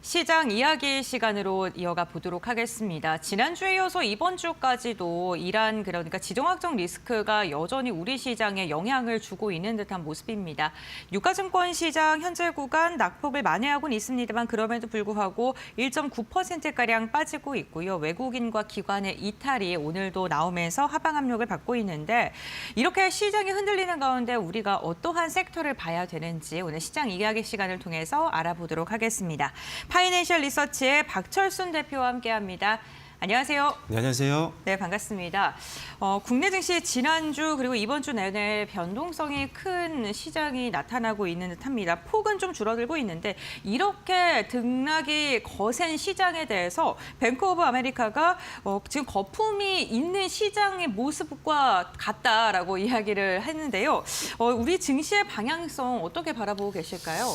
시장 이야기 시간으로 이어가 보도록 하겠습니다. 지난주에 이어서 이번 주까지도 그러니까 지정학적 리스크가 여전히 우리 시장에 영향을 주고 있는 듯한 모습입니다. 유가증권 시장 현재 구간 낙폭을 만회하고는 있습니다만 그럼에도 불구하고 1.9%가량 빠지고 있고요. 외국인과 기관의 이탈이 오늘도 나오면서 하방 압력을 받고 있는데 이렇게 시장이 흔들리는 가운데 우리가 어떠한 섹터를 봐야 되는지 오늘 시장 이야기 시간을 통해서 알아보도록 하겠습니다. 파이낸셜 리서치의 박철순 대표와 함께합니다. 안녕하세요. 네, 안녕하세요. 네, 반갑습니다. 국내 증시 지난주 그리고 이번 주 내내 변동성이 큰 시장이 나타나고 있는 듯합니다. 폭은 좀 줄어들고 있는데 이렇게 등락이 거센 시장에 대해서 뱅크 오브 아메리카가 지금 거품이 있는 시장의 모습과 같다라고 이야기를 했는데요. 우리 증시의 방향성 어떻게 바라보고 계실까요?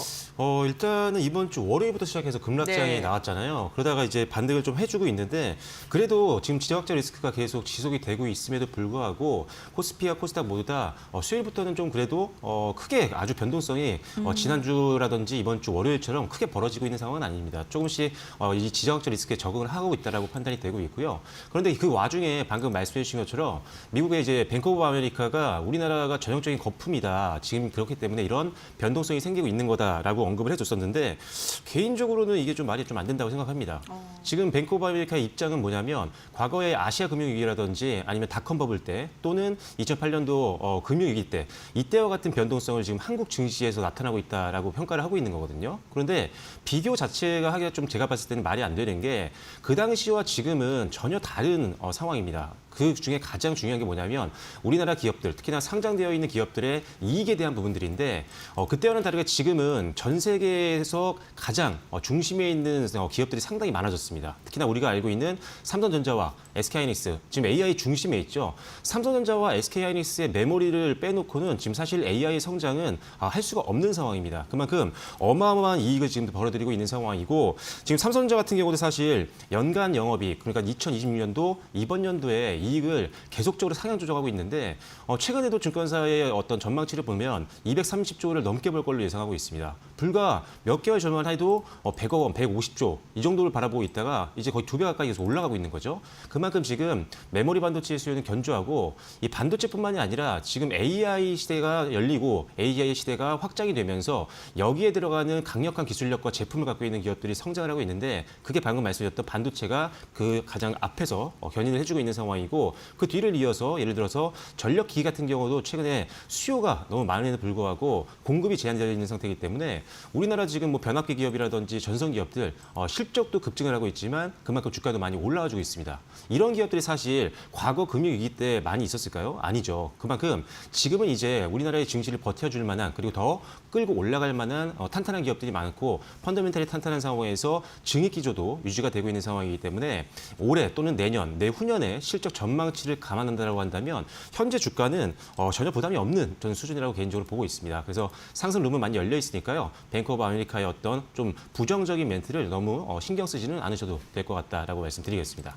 일단은 이번 주 월요일부터 시작해서 급락장이 네. 나왔잖아요. 그러다가 이제 반등을 좀 해주고 있는데 그래도 지금 지정학적 리스크가 계속 지속이 되고 있음에도 불구하고 코스피와 코스닥 모두 다 수요일부터는 좀 그래도 크게 아주 변동성이 지난주라든지 이번 주 월요일처럼 크게 벌어지고 있는 상황은 아닙니다. 조금씩 이 지정학적 리스크에 적응을 하고 있다라고 판단이 되고 있고요. 그런데 그 와중에 방금 말씀해 주신 것처럼 미국의 이제 뱅크 오브 아메리카가 우리나라가 전형적인 거품이다. 지금 그렇기 때문에 이런 변동성이 생기고 있는 거다라고 언급을 해줬었는데 개인적으로는 이게 좀 말이 좀 안 된다고 생각합니다. 지금 뱅크 오브 아메리카의 입장은 뭐냐면 과거의 아시아 금융위기라든지 아니면 닷컴 버블 때 또는 2008년도 금융위기 때 이때와 같은 변동성을 지금 한국 증시에서 나타나고 있다라고 평가를 하고 있는 거거든요. 그런데 비교 자체가 하기가 좀 제가 봤을 때는 말이 안 되는 게 그 당시와 지금은 전혀 다른 상황입니다. 그 중에 가장 중요한 게 뭐냐면 우리나라 기업들, 특히나 상장되어 있는 기업들의 이익에 대한 부분들인데 그때와는 다르게 지금은 전 세계에서 가장 중심에 있는 기업들이 상당히 많아졌습니다. 특히나 우리가 알고 있는 삼성전자와 SK하이닉스, 지금 AI 중심에 있죠. 삼성전자와 SK하이닉스의 메모리를 빼놓고는 지금 사실 AI의 성장은 할 수가 없는 상황입니다. 그만큼 어마어마한 이익을 지금 벌어들이고 있는 상황이고 지금 삼성전자 같은 경우도 사실 연간 영업이익, 그러니까 2026년도 이번 연도에 이익을 계속적으로 상향 조정하고 있는데 최근에도 증권사의 어떤 전망치를 보면 230조를 넘게 벌 걸로 예상하고 있습니다. 불과 몇 개월 전만 해도 100억 원, 150조 이 정도를 바라보고 있다가 이제 거의 2배 가까이 계속 올라가고 있는 거죠. 그만큼 지금 메모리 반도체의 수요는 견조하고 이 반도체뿐만이 아니라 지금 AI 시대가 열리고 AI 시대가 확장이 되면서 여기에 들어가는 강력한 기술력과 제품을 갖고 있는 기업들이 성장을 하고 있는데 그게 방금 말씀드렸던 반도체가 그 가장 앞에서 견인을 해주고 있는 상황이고 그 뒤를 이어서 예를 들어서 전력기기 같은 경우도 최근에 수요가 너무 많음에도 불구하고 공급이 제한되어 있는 상태이기 때문에 우리나라 지금 뭐 변압기 기업이라든지 전선 기업들 실적도 급증을 하고 있지만 그만큼 주가도 많이 올라와주고 있습니다. 이런 기업들이 사실 과거 금융위기 때 많이 있었을까요? 아니죠. 그만큼 지금은 이제 우리나라의 증시를 버텨줄 만한 그리고 더 끌고 올라갈 만한 탄탄한 기업들이 많고 펀더멘탈이 탄탄한 상황에서 증액 기조도 유지가 되고 있는 상황이기 때문에 올해 또는 내년, 내후년에 실적 전망치를 감안한다고 한다면 현재 주가는 전혀 부담이 없는 저는 수준이라고 개인적으로 보고 있습니다. 그래서 상승 룸은 많이 열려 있으니까요. 뱅크 오브 아메리카의 어떤 좀 부정적인 멘트를 너무 신경 쓰지는 않으셔도 될 것 같다라고 말씀드리겠습니다.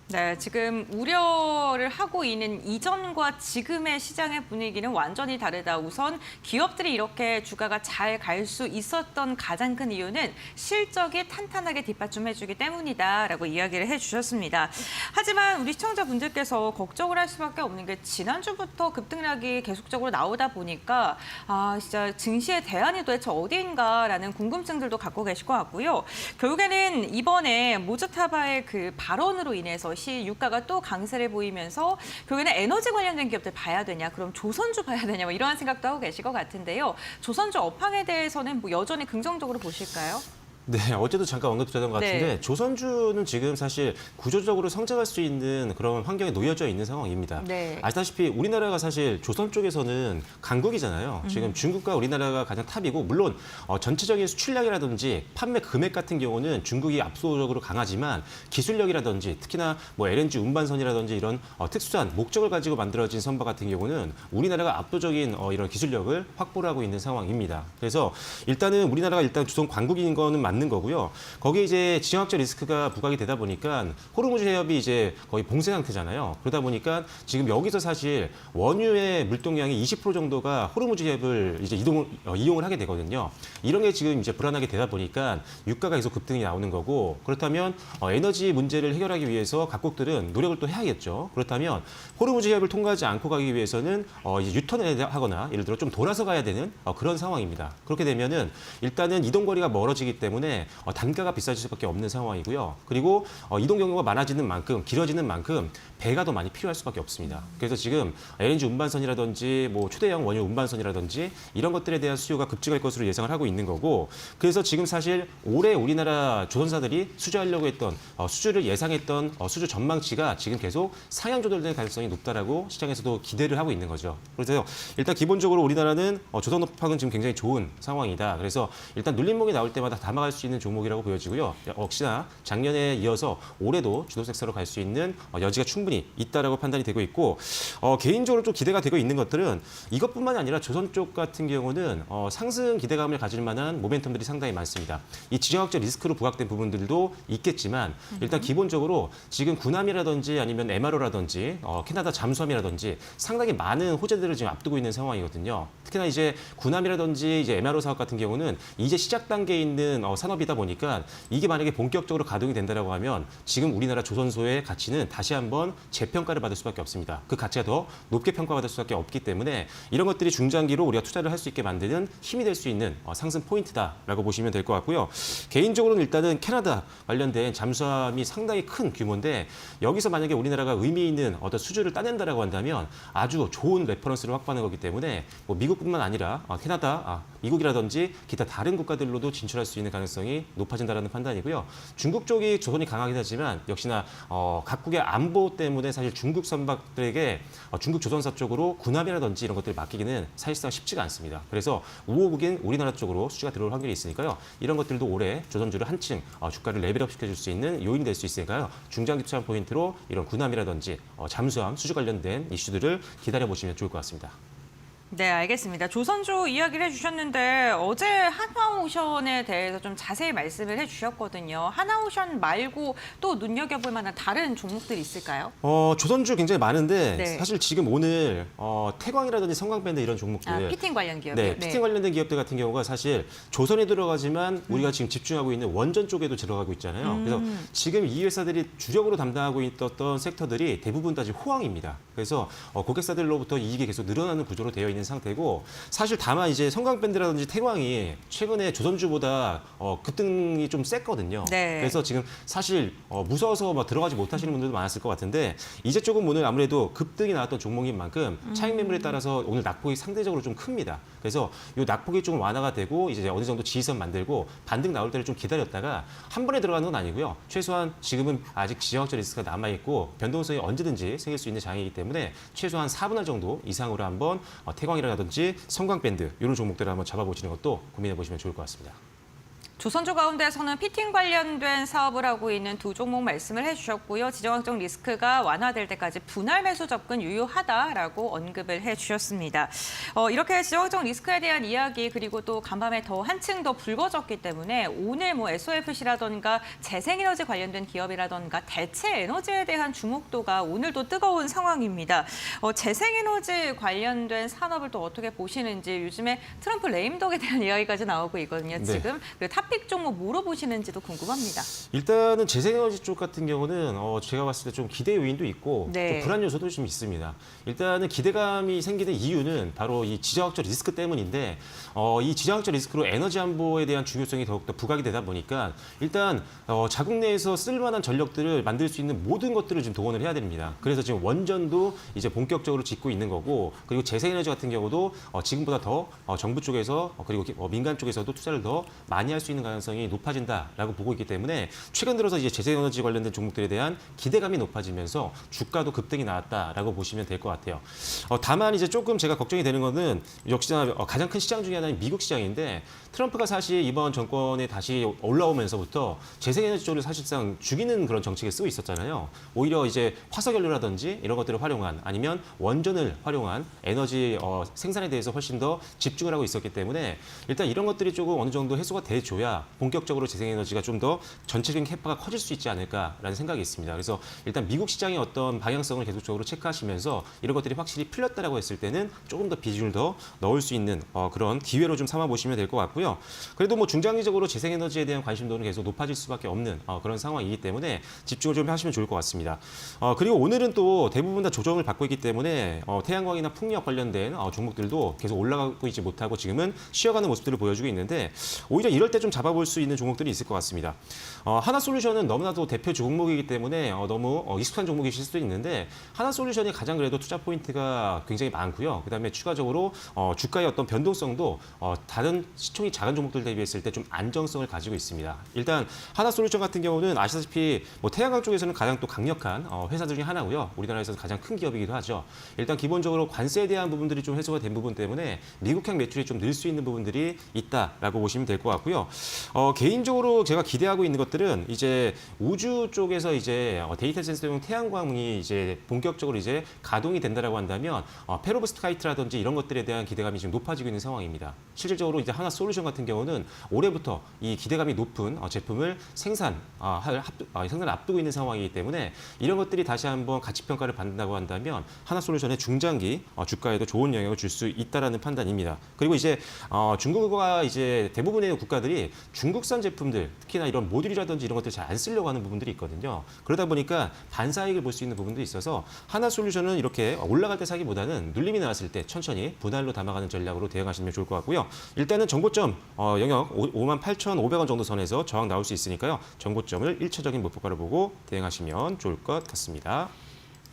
네, 지금 우려를 하고 있는 이전과 지금의 시장의 분위기는 완전히 다르다. 우선 기업들이 이렇게 주가가 잘 갈 수 있었던 가장 큰 이유는 실적이 탄탄하게 뒷받침해주기 때문이다라고 이야기를 해주셨습니다. 하지만 우리 시청자분들께서 걱정을 할 수밖에 없는 게 지난주부터 급등락이 계속적으로 나오다 보니까 진짜 증시의 대안이 도대체 어디인가라는 궁금증들도 갖고 계실 것 같고요. 결국에는 이번에 모즈타바의 그 발언으로 인해서 유가가 또 강세를 보이면서 결국에는 에너지 관련된 기업들 봐야 되냐, 그럼 조선주 봐야 되냐, 뭐 이러한 생각도 하고 계실 것 같은데요. 조선주 업황에 대해서는 뭐 여전히 긍정적으로 보실까요? 네, 어제도 잠깐 언급드렸던 것 같은데 네. 조선주는 지금 사실 구조적으로 성장할 수 있는 그런 환경에 놓여져 있는 상황입니다. 네. 아시다시피 우리나라가 사실 조선 쪽에서는 강국이잖아요. 지금 중국과 우리나라가 가장 탑이고 물론 전체적인 수출량이라든지 판매 금액 같은 경우는 중국이 압도적으로 강하지만 기술력이라든지 특히나 뭐 LNG 운반선이라든지 이런 특수한 목적을 가지고 만들어진 선박 같은 경우는 우리나라가 압도적인 이런 기술력을 확보를 하고 있는 상황입니다. 그래서 일단은 우리나라가 일단 조선 강국인 거는 맞는 거고요. 거기에 이제 지정학적 리스크가 부각이 되다 보니까 호르무즈 해협이 이제 거의 봉쇄 상태잖아요. 그러다 보니까 지금 여기서 사실 원유의 물동량이 20% 정도가 호르무즈 해협을 이제 이용을 하게 되거든요. 이런 게 지금 이제 불안하게 되다 보니까 유가가 계속 급등이 나오는 거고, 그렇다면 에너지 문제를 해결하기 위해서 각국들은 노력을 또 해야겠죠. 그렇다면 호르무즈 해협을 통과하지 않고 가기 위해서는 이제 유턴을 하거나 예를 들어 좀 돌아서 가야 되는 그런 상황입니다. 그렇게 되면은 일단은 이동 거리가 멀어지기 때문에 단가가 비싸질 수밖에 없는 상황이고요. 그리고 이동 경로가 많아지는 만큼, 길어지는 만큼 배가 더 많이 필요할 수밖에 없습니다. 그래서 지금 LNG 운반선이라든지 뭐 초대형 원유 운반선이라든지 이런 것들에 대한 수요가 급증할 것으로 예상을 하고 있는 거고, 그래서 지금 사실 올해 우리나라 조선사들이 수주하려고 했던 수주를 예상했던 수주 전망치가 지금 계속 상향 조절될 가능성이 높다라고 시장에서도 기대를 하고 있는 거죠. 그래서 일단 기본적으로 우리나라는 조선업황은 지금 굉장히 좋은 상황이다. 그래서 일단 눌림목이 나올 때마다 담아갈 수 있는 종목이라고 보여지고요. 역시나 작년에 이어서 올해도 주도 섹터로 갈 수 있는 여지가 충분히 있다라고 판단이 되고 있고, 개인적으로 좀 기대가 되고 있는 것들은 이것뿐만이 아니라 조선 쪽 같은 경우는 상승 기대감을 가질 만한 모멘텀들이 상당히 많습니다. 이 지정학적 리스크로 부각된 부분들도 있겠지만 일단 기본적으로 지금 군함이라든지 아니면 MRO라든지 캐나다 잠수함이라든지 상당히 많은 호재들을 지금 앞두고 있는 상황이거든요. 특히나 이제 군함이라든지 이제 MRO 사업 같은 경우는 이제 시작 단계에 있는 산업이다 보니까 이게 만약에 본격적으로 가동이 된다라고 하면 지금 우리나라 조선소의 가치는 다시 한번 재평가를 받을 수밖에 없습니다. 그 가치가 더 높게 평가받을 수밖에 없기 때문에 이런 것들이 중장기로 우리가 투자를 할 수 있게 만드는 힘이 될 수 있는 상승 포인트다라고 보시면 될 것 같고요. 개인적으로는 일단은 캐나다 관련된 잠수함이 상당히 큰 규모인데 여기서 만약에 우리나라가 의미 있는 어떤 수주를 따낸다라고 한다면 아주 좋은 레퍼런스를 확보하는 거기 때문에 뭐 미국뿐만 아니라 캐나다, 미국이라든지 기타 다른 국가들로도 진출할 수 있는 가능성이 높아진다는 판단이고요. 중국 쪽이 조선이 강하긴 하지만 역시나 각국의 안보 때문에 사실 중국 선박들에게 중국 조선사 쪽으로 군함이라든지 이런 것들을 맡기기는 사실상 쉽지가 않습니다. 그래서 우호국인 우리나라 쪽으로 수주가 들어올 확률이 있으니까요. 이런 것들도 올해 조선주를 한층 주가를 레벨업 시켜줄 수 있는 요인이 될 수 있으니까요. 중장기 투자 포인트로 이런 군함이라든지 잠수함 수주 관련된 이슈들을 기다려보시면 좋을 것 같습니다. 네, 알겠습니다. 조선주 이야기를 해주셨는데 어제 한화오션에 대해서 좀 자세히 말씀을 해주셨거든요. 한화오션 말고 또 눈여겨볼 만한 다른 종목들이 있을까요? 조선주 굉장히 많은데 네. 사실 지금 오늘 태광이라든지 성광밴드 이런 종목들 피팅 관련 기업이요? 네, 피팅 관련된 기업들 같은 경우가 사실 조선에 들어가지만 우리가 지금 집중하고 있는 원전 쪽에도 들어가고 있잖아요. 그래서 지금 이 회사들이 주력으로 담당하고 있었던 섹터들이 대부분 다 지금 호황입니다. 그래서 고객사들로부터 이익이 계속 늘어나는 구조로 되어 있는 상태고, 사실 다만 이제 성광밴드라든지 태광이 최근에 조선주보다 급등이 좀 셌거든요. 네. 그래서 지금 사실 무서워서 막 들어가지 못하시는 분들도 많았을 것 같은데 이제 조금 오늘 아무래도 급등이 나왔던 종목인 만큼 차익 매물에 따라서 오늘 낙폭이 상대적으로 좀 큽니다. 그래서 이 낙폭이 좀 완화가 되고 이제 어느 정도 지지선 만들고 반등 나올 때를 좀 기다렸다가 한 번에 들어가는 건 아니고요. 최소한 지금은 아직 지정학적 리스크가 남아 있고 변동성이 언제든지 생길 수 있는 장이기 때문에 최소한 4분할 정도 이상으로 한번 태광이라든지 성광밴드 이런 종목들을 한번 잡아보시는 것도 고민해 보시면 좋을 것 같습니다. 조선주 가운데서는 피팅 관련된 사업을 하고 있는 두 종목 말씀을 해주셨고요. 지정학적 리스크가 완화될 때까지 분할 매수 접근 유효하다라고 언급을 해주셨습니다. 이렇게 지정학적 리스크에 대한 이야기 그리고 또 간밤에 더 한층 더 불거졌기 때문에 오늘 뭐 SOFC라던가 재생에너지 관련된 기업이라던가 대체 에너지에 대한 주목도가 오늘도 뜨거운 상황입니다. 재생에너지 관련된 산업을 또 어떻게 보시는지 요즘에 트럼프 레임덕에 대한 이야기까지 나오고 있거든요. 네. 지금 그리고 탑픽 종목 뭐로 보시는지도 궁금합니다. 일단은 재생에너지 쪽 같은 경우는 제가 봤을 때 좀 기대 요인도 있고 네. 좀 불안 요소도 좀 있습니다. 일단은 기대감이 생기는 이유는 바로 이 지정학적 리스크 때문인데 이 지정학적 리스크로 에너지 안보에 대한 중요성이 더욱더 부각이 되다 보니까 일단 자국 내에서 쓸만한 전력들을 만들 수 있는 모든 것들을 지금 동원을 해야 됩니다. 그래서 지금 원전도 이제 본격적으로 짓고 있는 거고, 그리고 재생에너지 같은 경우도 지금보다 더 정부 쪽에서 그리고 민간 쪽에서도 투자를 더 많이 할 수 있는 가능성이 높아진다라고 보고 있기 때문에 최근 들어서 이제 재생에너지 관련된 종목들에 대한 기대감이 높아지면서 주가도 급등이 나왔다라고 보시면 될 것 같아요. 다만 이제 조금 제가 걱정이 되는 거는 역시나 가장 큰 시장 중에 하나인 미국 시장인데 트럼프가 사실 이번 정권에 다시 올라오면서부터 재생에너지 쪽을 사실상 죽이는 그런 정책을 쓰고 있었잖아요. 오히려 이제 화석연료라든지 이런 것들을 활용한 아니면 원전을 활용한 에너지 생산에 대해서 훨씬 더 집중을 하고 있었기 때문에 일단 이런 것들이 조금 어느 정도 해소가 돼줘야 보다 본격적으로 재생에너지가 좀 더 전체적인 캐파가 커질 수 있지 않을까라는 생각이 있습니다. 그래서 일단 미국 시장의 어떤 방향성을 계속적으로 체크하시면서 이런 것들이 확실히 풀렸다라고 했을 때는 조금 더 비중을 더 넣을 수 있는 그런 기회로 좀 삼아 보시면 될 것 같고요. 그래도 뭐 중장기적으로 재생에너지에 대한 관심도는 계속 높아질 수밖에 없는 그런 상황이기 때문에 집중을 좀 하시면 좋을 것 같습니다. 그리고 오늘은 또 대부분 다 조정을 받고 있기 때문에 태양광이나 풍력 관련된 종목들도 계속 올라가고 있지 못하고 지금은 쉬어가는 모습들을 보여주고 있는데 오히려 이럴 때 좀 잡아볼 수 있는 종목들이 있을 것 같습니다. 하나솔루션은 너무나도 대표 종목이기 때문에 너무 익숙한 종목이실 수도 있는데 하나솔루션이 가장 그래도 투자 포인트가 굉장히 많고요. 그다음에 추가적으로 주가의 어떤 변동성도 다른 시총이 작은 종목들 대비했을 때 좀 안정성을 가지고 있습니다. 일단 하나솔루션 같은 경우는 아시다시피 뭐 태양광 쪽에서는 가장 또 강력한 회사들 중에 하나고요. 우리나라에서 가장 큰 기업이기도 하죠. 일단 기본적으로 관세에 대한 부분들이 좀 해소가 된 부분 때문에 미국향 매출이 좀 늘 수 있는 부분들이 있다라고 보시면 될 것 같고요. 개인적으로 제가 기대하고 있는 것들은 이제 우주 쪽에서 이제 데이터 센서용 태양광이 이제 본격적으로 이제 가동이 된다라고 한다면 페로브스카이트라든지 이런 것들에 대한 기대감이 지금 높아지고 있는 상황입니다. 실질적으로 이제 하나솔루션 같은 경우는 올해부터 이 기대감이 높은 제품을 생산 앞두고 있는 상황이기 때문에 이런 것들이 다시 한번 가치 평가를 받는다고 한다면 하나솔루션의 중장기 주가에도 좋은 영향을 줄 수 있다라는 판단입니다. 그리고 이제 중국과 이제 대부분의 국가들이 중국산 제품들 특히나 이런 모듈이라든지 이런 것들 잘 안 쓰려고 하는 부분들이 있거든요. 그러다 보니까 반사이익을 볼 수 있는 부분도 있어서 하나솔루션은 이렇게 올라갈 때 사기보다는 눌림이 나왔을 때 천천히 분할로 담아가는 전략으로 대응하시면 좋을 것 같고요. 일단은 정고점 영역 58,500원 정도 선에서 저항 나올 수 있으니까요. 정고점을 1차적인 목표가를 보고 대응하시면 좋을 것 같습니다.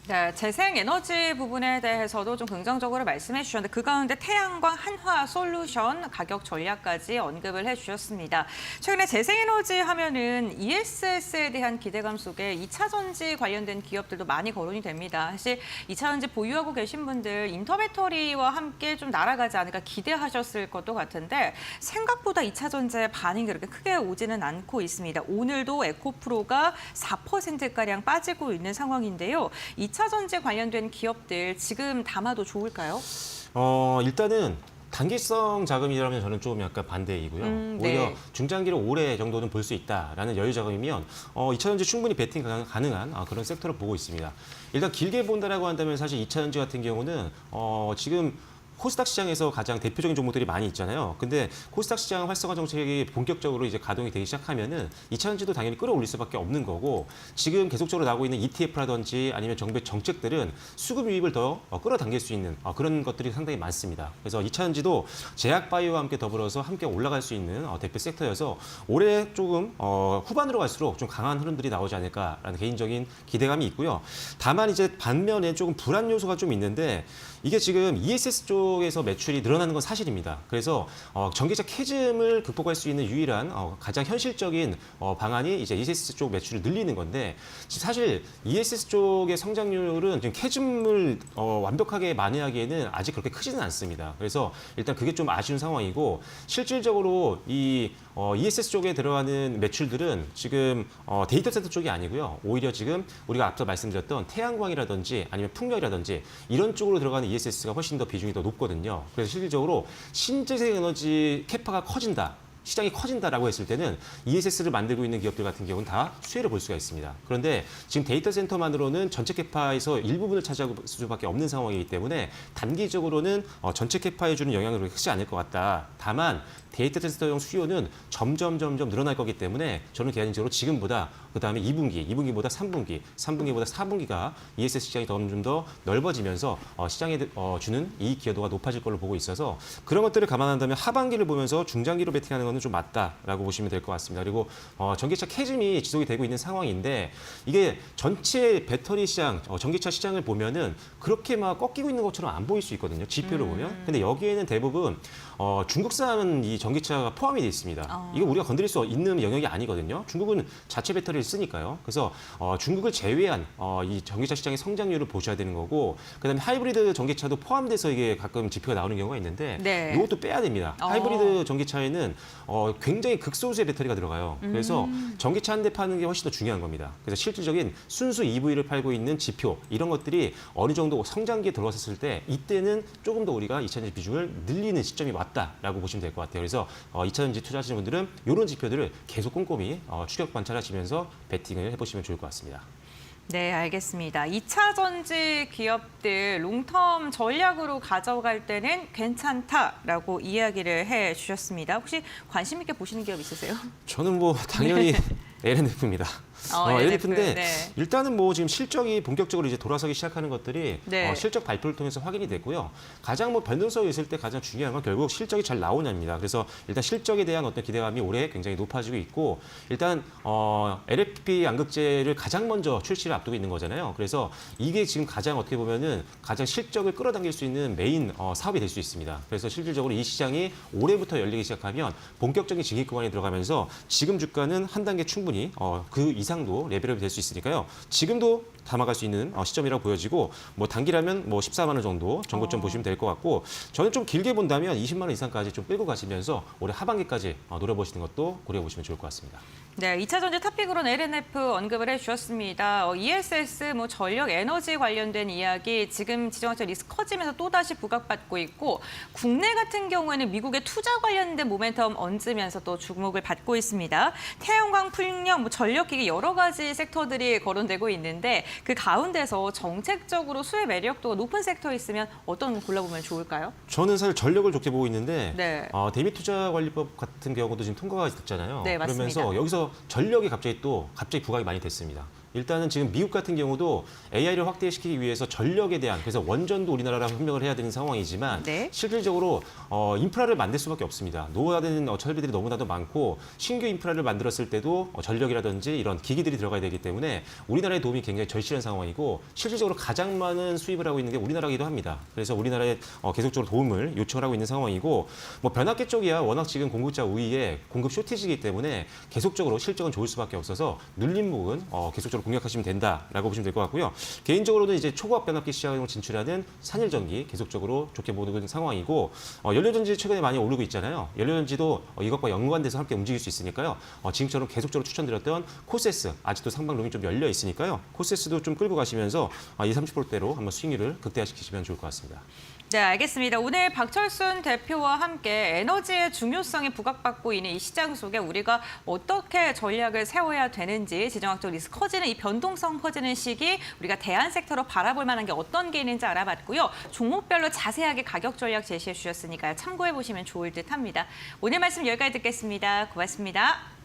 네, 재생에너지 부분에 대해서도 좀 긍정적으로 말씀해 주셨는데 그 가운데 태양광 한화솔루션 가격 전략까지 언급을 해주셨습니다. 최근에 재생에너지 하면은 ESS에 대한 기대감 속에 2차전지 관련된 기업들도 많이 거론이 됩니다. 사실 2차전지 보유하고 계신 분들 인터배터리와 함께 좀 날아가지 않을까 기대하셨을 것도 같은데 생각보다 2차전지의 반응이 그렇게 크게 오지는 않고 있습니다. 오늘도 에코프로가 4%가량 빠지고 있는 상황인데요. 2차전지 관련된 기업들 지금 담아도 좋을까요? 일단은 단기성 자금이라면 저는 좀 약간 반대이고요. 오히려 네. 중장기로 오래 정도는 볼 수 있다라는 여유 자금이면 2차전지 충분히 베팅 가능한 그런 섹터를 보고 있습니다. 일단 길게 본다라고 한다면 사실 2차전지 같은 경우는 지금 코스닥 시장에서 가장 대표적인 종목들이 많이 있잖아요. 근데 코스닥 시장 활성화 정책이 본격적으로 이제 가동이 되기 시작하면은 2차전지도 당연히 끌어올릴 수밖에 없는 거고 지금 계속적으로 나오고 있는 ETF라든지 아니면 정부의 정책들은 수급 유입을 더 끌어당길 수 있는 그런 것들이 상당히 많습니다. 그래서 2차전지도 제약바이오와 함께 더불어서 함께 올라갈 수 있는 대표 섹터여서 올해 조금 후반으로 갈수록 좀 강한 흐름들이 나오지 않을까라는 개인적인 기대감이 있고요. 다만 이제 반면에 조금 불안 요소가 좀 있는데 이게 지금 ESS 쪽에서 매출이 늘어나는 건 사실입니다. 그래서 전기차 캐즘을 극복할 수 있는 유일한 가장 현실적인 방안이 이제 ESS 쪽 매출을 늘리는 건데 사실 ESS 쪽의 성장률은 지금 캐즘을 완벽하게 만회하기에는 아직 그렇게 크지는 않습니다. 그래서 일단 그게 좀 아쉬운 상황이고 실질적으로 이 ESS 쪽에 들어가는 매출들은 지금 데이터 센터 쪽이 아니고요. 오히려 지금 우리가 앞서 말씀드렸던 태양광이라든지 아니면 풍력이라든지 이런 쪽으로 들어가는 ESS가 훨씬 더 비중이 더 높거든요. 그래서 실질적으로 신재생 에너지 캐파가 커진다. 시장이 커진다라고 했을 때는 ESS를 만들고 있는 기업들 같은 경우는 다 수혜를 볼 수가 있습니다. 그런데 지금 데이터 센터만으로는 전체 캐파에서 일부분을 차지할 수밖에 없는 상황이기 때문에 단기적으로는 전체 캐파에 주는 영향이 그렇게 크지 않을 것 같다. 다만 데이터 센터용 수요는 점점 늘어날 거기 때문에 저는 개인적으로 지금보다 그다음에 2분기보다 3분기보다 4분기가 ESS 시장이 좀 더 넓어지면서 시장에 주는 이익 기여도가 높아질 걸로 보고 있어서 그런 것들을 감안한다면 하반기를 보면서 중장기로 베팅하는 것은 좀 맞다라고 보시면 될 것 같습니다. 그리고 전기차 캐즘이 지속이 되고 있는 상황인데 이게 전체 배터리 시장, 전기차 시장을 보면은 그렇게 막 꺾이고 있는 것처럼 안 보일 수 있거든요. 지표를 보면. 근데 여기에는 대부분 중국산 이 전기차가 포함이 되어 있습니다. 이거 우리가 건드릴 수 있는 영역이 아니거든요. 중국은 자체 배터리를 쓰니까요. 그래서 중국을 제외한 이 전기차 시장의 성장률을 보셔야 되는 거고 그다음에 하이브리드 전기차도 포함돼서 이게 가끔 지표가 나오는 경우가 있는데 네. 이것도 빼야 됩니다. 하이브리드 전기차에는 굉장히 극소수의 배터리가 들어가요. 그래서 전기차 한 대 파는 게 훨씬 더 중요한 겁니다. 그래서 실질적인 순수 EV를 팔고 있는 지표 이런 것들이 어느 정도 성장기에 들어갔을 때 이때는 조금 더 우리가 2차전지 비중을 늘리는 시점이 왔다라고 보시면 될 것 같아요. 그래서 2차전지 투자하시는 분들은 이런 지표들을 계속 꼼꼼히 추격 관찰하시면서 베팅을 해보시면 좋을 것 같습니다. 네, 알겠습니다. 2차 전지 기업들 롱텀 전략으로 가져갈 때는 괜찮다라고 이야기를 해주셨습니다. 혹시 관심 있게 보시는 기업 있으세요? 저는 뭐 당연히 LNF입니다. LNF인데 네. 일단은 뭐 지금 실적이 본격적으로 이제 돌아서기 시작하는 것들이 네. 실적 발표를 통해서 확인이 됐고요. 가장 뭐 변동성이 있을 때 가장 중요한 건 결국 실적이 잘 나오냐입니다. 그래서 일단 실적에 대한 어떤 기대감이 올해 굉장히 높아지고 있고 일단 LFP 양극재를 가장 먼저 출시를 앞두고 있는 거잖아요. 그래서 이게 지금 가장 어떻게 보면은 가장 실적을 끌어당길 수 있는 메인 사업이 될 수 있습니다. 그래서 실질적으로 이 시장이 올해부터 열리기 시작하면 본격적인 진입 구간에 들어가면서 지금 주가는 한 단계 충분히 그 이상도 레벨업이 될 수 있으니까요. 지금도 담아갈 수 있는 시점이라고 보여지고 뭐 단기라면 뭐 14만 원 정도 정고점 보시면 될 것 같고 저는 좀 길게 본다면 20만 원 이상까지 좀 끌고 가시면서 올해 하반기까지 노려보시는 것도 고려해 보시면 좋을 것 같습니다. 네, 2차 전지 탑픽으로는 LNF 언급을 해주셨습니다. ESS, 뭐 전력 에너지 관련된 이야기 지금 지정학적 리스크 커지면서 또다시 부각받고 있고 국내 같은 경우에는 미국의 투자 관련된 모멘텀 얹으면서 또 주목을 받고 있습니다. 태양광, 풍력, 뭐 전력기기 여러 가지 섹터들이 거론되고 있는데 그 가운데서 정책적으로 수혜 매력도가 높은 섹터 있으면 어떤 거 골라보면 좋을까요? 저는 사실 전력을 좋게 보고 있는데 네. 대미투자관리법 같은 경우도 지금 통과가 됐잖아요. 네, 맞습니다. 그러면서 여기서 전력이 갑자기 부각이 많이 됐습니다. 일단은 지금 미국 같은 경우도 AI를 확대시키기 위해서 전력에 대한 그래서 원전도 우리나라랑 협력을 해야 되는 상황이지만 네. 실질적으로 인프라를 만들 수밖에 없습니다. 노후화 되는 설비들이 너무나도 많고 신규 인프라를 만들었을 때도 전력이라든지 이런 기기들이 들어가야 되기 때문에 우리나라의 도움이 굉장히 절실한 상황이고 실질적으로 가장 많은 수입을 하고 있는 게 우리나라이기도 합니다. 그래서 우리나라에 계속적으로 도움을 요청을 하고 있는 상황이고 뭐 변압기 쪽이야 워낙 지금 공급자 우위에 공급 쇼티지이기 때문에 계속적으로 실적은 좋을 수밖에 없어서 눌림목은 계속적으로 공략하시면 된다라고 보시면 될 것 같고요. 개인적으로는 이제 초고압 변압기 시장으로 진출하는 산일전기 계속적으로 좋게 보는 상황이고 연료전지 최근에 많이 오르고 있잖아요. 연료전지도 이것과 연관돼서 함께 움직일 수 있으니까요. 지금처럼 계속적으로 추천드렸던 코세스 아직도 상방론이 좀 열려 있으니까요. 코세스도 좀 끌고 가시면서 20-30%대로 한번 수익률을 극대화시키시면 좋을 것 같습니다. 네, 알겠습니다. 오늘 박철순 대표와 함께 에너지의 중요성이 부각받고 있는 이 시장 속에 우리가 어떻게 전략을 세워야 되는지 지정학적 리스크 커지는 이 변동성 커지는 시기 우리가 대안 섹터로 바라볼 만한 게 어떤 게 있는지 알아봤고요. 종목별로 자세하게 가격 전략 제시해 주셨으니까요. 참고해 보시면 좋을 듯합니다. 오늘 말씀 여기까지 듣겠습니다. 고맙습니다.